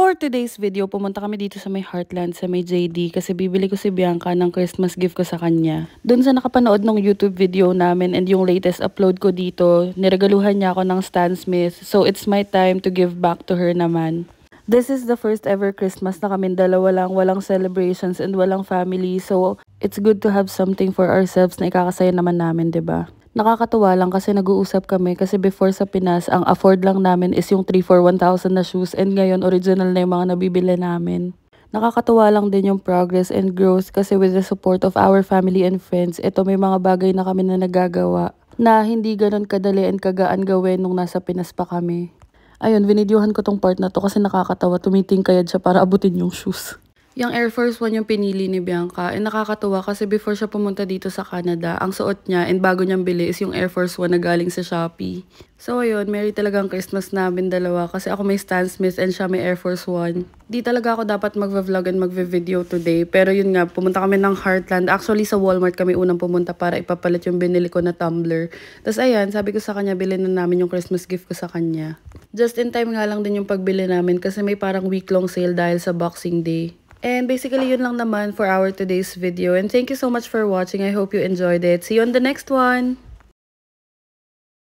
For today's video, pumunta kami dito sa may Heartland, sa may JD, kasi bibili ko si Bianca ng Christmas gift ko sa kanya. Doon sa nakapanood ng YouTube video namin and yung latest upload ko dito, niregaluhan niya ako ng Stan Smith. So it's my time to give back to her naman. This is the first ever Christmas na kaming dalawa lang, walang celebrations and walang family. So it's good to have something for ourselves na ikakasaya naman namin, 'di ba? Nakakatuwa lang kasi nag-uusap kami kasi before sa Pinas, ang afford lang namin is yung 3 for 1,000 na shoes and ngayon original na yung mga nabibili namin. Nakakatuwa lang din yung progress and growth kasi with the support of our family and friends, ito may mga bagay na kami na nagagawa na hindi ganun kadali and kagaan gawin nung nasa Pinas pa kami. Ayun, vinidyohan ko tong part na to kasi nakakatawa, tumitingkayad siya para abutin yung shoes. Yung Air Force 1 yung pinili ni Bianca. And nakakatuwa kasi before siya pumunta dito sa Canada, ang suot niya and bago niyang bili is yung Air Force 1 na galing sa Shopee. So ayun, merry talagang Christmas namin dalawa kasi ako may Stan Smith and siya may Air Force 1. Di talaga ako dapat magva-vlog and magva-video today. Pero yun nga, pumunta kami ng Heartland. Actually sa Walmart kami unang pumunta para ipapalit yung binili ko na tumbler. Tapos ayan, sabi ko sa kanya, bilhin na namin yung Christmas gift ko sa kanya. Just in time nga lang din yung pagbili namin kasi may parang week-long sale dahil sa Boxing Day. And basically, yun lang naman for our today's video. And thank you so much for watching. I hope you enjoyed it. See you on the next one!